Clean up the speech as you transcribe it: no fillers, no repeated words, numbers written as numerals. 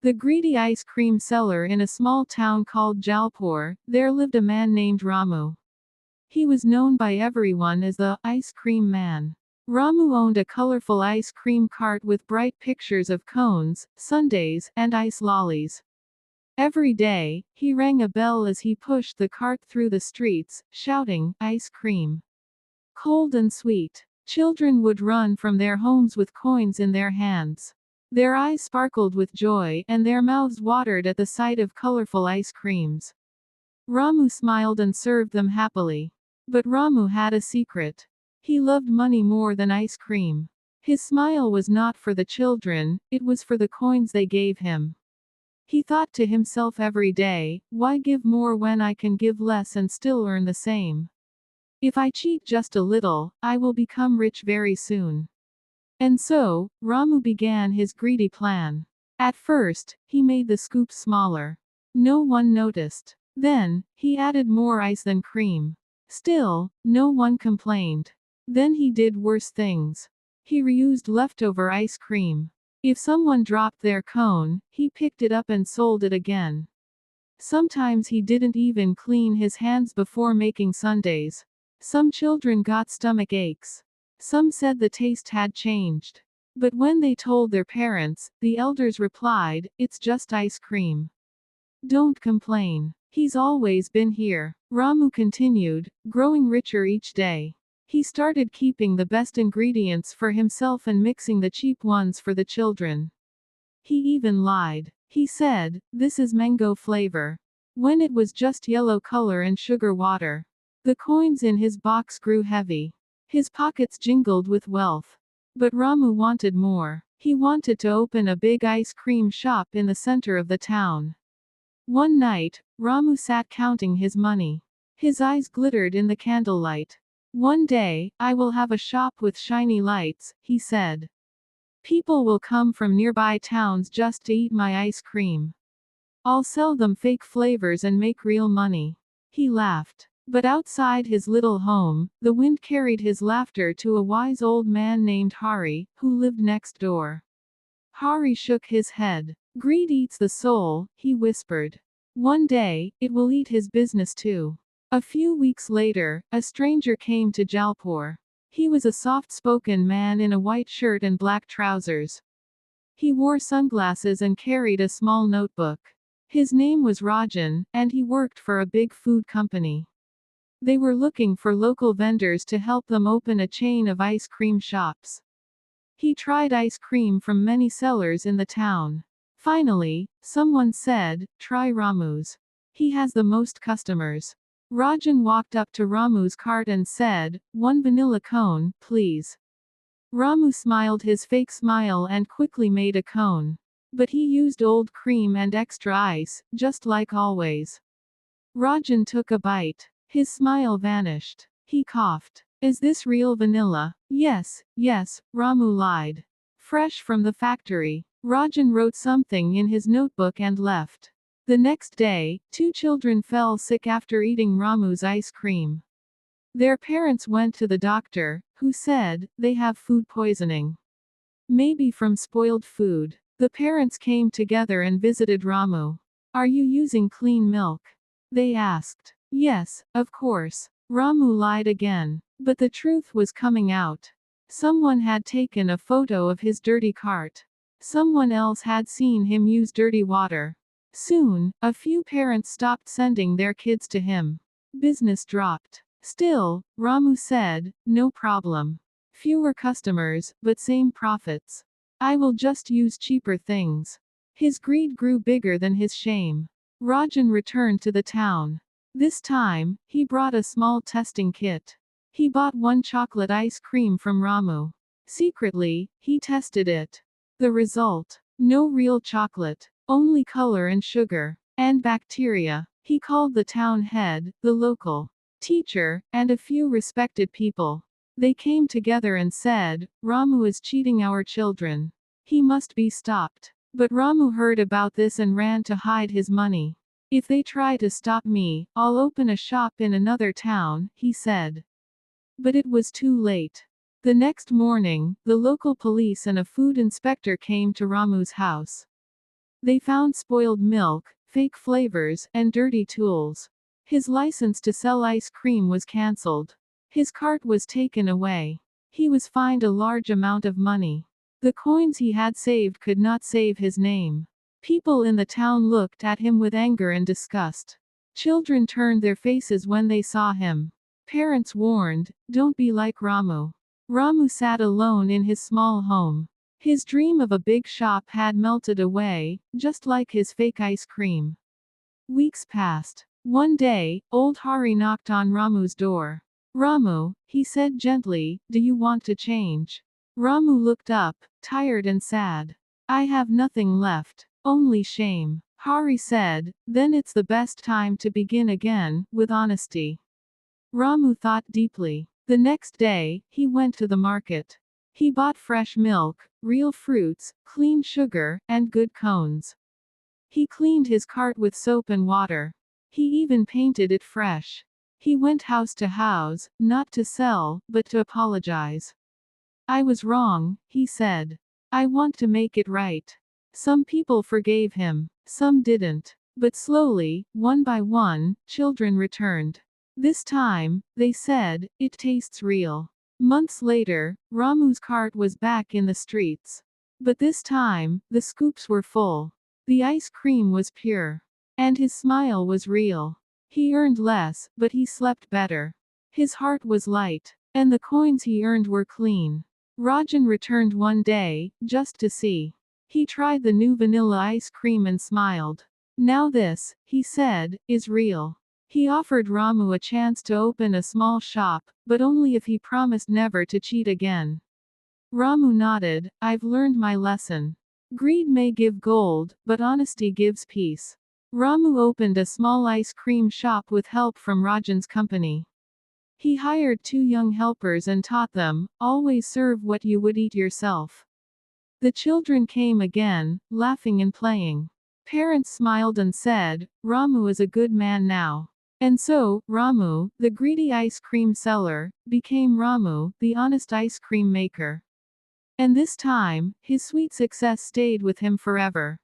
The greedy ice cream seller in a small town called Jalpur, there lived a man named Ramu. He was known by everyone as the ice cream man. Ramu owned a colorful ice cream cart with bright pictures of cones, sundaes, and ice lollies. Every day, he rang a bell as he pushed the cart through the streets, shouting, "Ice cream! Cold and sweet." Children would run from their homes with coins in their hands. Their eyes sparkled with joy, and their mouths watered at the sight of colorful ice creams. Ramu smiled and served them happily. But Ramu had a secret. He loved money more than ice cream. His smile was not for the children, it was for the coins they gave him. He thought to himself every day, why give more when I can give less and still earn the same? If I cheat just a little, I will become rich very soon. And so, Ramu began his greedy plan. At first, he made the scoops smaller. No one noticed. Then, he added more ice than cream. Still, no one complained. Then he did worse things. He reused leftover ice cream. If someone dropped their cone, he picked it up and sold it again. Sometimes he didn't even clean his hands before making sundaes. Some children got stomach aches. Some said the taste had changed. But when they told their parents, the elders replied, "It's just ice cream. Don't complain. He's always been here." Ramu continued, growing richer each day. He started keeping the best ingredients for himself and mixing the cheap ones for the children. He even lied. He said, "This is mango flavor," when it was just yellow color and sugar water. The coins in his box grew heavy. His pockets jingled with wealth. But Ramu wanted more. He wanted to open a big ice cream shop in the center of the town. One night, Ramu sat counting his money. His eyes glittered in the candlelight. "One day, I will have a shop with shiny lights," he said. "People will come from nearby towns just to eat my ice cream. I'll sell them fake flavors and make real money." He laughed. But outside his little home, the wind carried his laughter to a wise old man named Hari, who lived next door. Hari shook his head. "Greed eats the soul," he whispered. "One day, it will eat his business too." A few weeks later, a stranger came to Jalpur. He was a soft-spoken man in a white shirt and black trousers. He wore sunglasses and carried a small notebook. His name was Rajan, and he worked for a big food company. They were looking for local vendors to help them open a chain of ice cream shops. He tried ice cream from many sellers in the town. Finally, someone said, "Try Ramu's. He has the most customers." Rajan walked up to Ramu's cart and said, "One vanilla cone, please." Ramu smiled his fake smile and quickly made a cone. But he used old cream and extra ice, just like always. Rajan took a bite. His smile vanished. He coughed. "Is this real vanilla?" "Yes, yes," Ramu lied. "Fresh from the factory." Rajan wrote something in his notebook and left. The next day, 2 children fell sick after eating Ramu's ice cream. Their parents went to the doctor, who said, they have food poisoning. Maybe from spoiled food. The parents came together and visited Ramu. "Are you using clean milk?" they asked. "Yes, of course." Ramu lied again. But the truth was coming out. Someone had taken a photo of his dirty cart. Someone else had seen him use dirty water. Soon, a few parents stopped sending their kids to him. Business dropped. Still, Ramu said, "No problem. Fewer customers, but same profits. I will just use cheaper things." His greed grew bigger than his shame. Rajan returned to the town. This time, he brought a small testing kit. He bought 1 chocolate ice cream from Ramu. Secretly, he tested it. The result: no real chocolate. Only color and sugar. And bacteria. He called the town head, the local teacher, and a few respected people. They came together and said, "Ramu is cheating our children. He must be stopped." But Ramu heard about this and ran to hide his money. "If they try to stop me, I'll open a shop in another town," he said. But it was too late. The next morning, the local police and a food inspector came to Ramu's house. They found spoiled milk, fake flavors, and dirty tools. His license to sell ice cream was cancelled. His cart was taken away. He was fined a large amount of money. The coins he had saved could not save his name. People in the town looked at him with anger and disgust. Children turned their faces when they saw him. Parents warned, "Don't be like Ramu." Ramu sat alone in his small home. His dream of a big shop had melted away, just like his fake ice cream. Weeks passed. One day, old Hari knocked on Ramu's door. "Ramu," he said gently, "do you want to change?" Ramu looked up, tired and sad. "I have nothing left. Only shame." Hari said, "Then it's the best time to begin again, with honesty." Ramu thought deeply. The next day, he went to the market. He bought fresh milk, real fruits, clean sugar, and good cones. He cleaned his cart with soap and water. He even painted it fresh. He went house to house, not to sell, but to apologize. "I was wrong," he said. "I want to make it right." Some people forgave him, some didn't. But slowly, one by one, children returned. This time, they said, "It tastes real." Months later, Ramu's cart was back in the streets. But this time, the scoops were full. The ice cream was pure. And his smile was real. He earned less, but he slept better. His heart was light. And the coins he earned were clean. Rajan returned one day, just to see. He tried the new vanilla ice cream and smiled. "Now this," he said, "is real." He offered Ramu a chance to open a small shop, but only if he promised never to cheat again. Ramu nodded, "I've learned my lesson. Greed may give gold, but honesty gives peace." Ramu opened a small ice cream shop with help from Rajan's company. He hired 2 young helpers and taught them, "Always serve what you would eat yourself." The children came again, laughing and playing. Parents smiled and said, "Ramu is a good man now." And so, Ramu, the greedy ice cream seller, became Ramu, the honest ice cream maker. And this time, his sweet success stayed with him forever.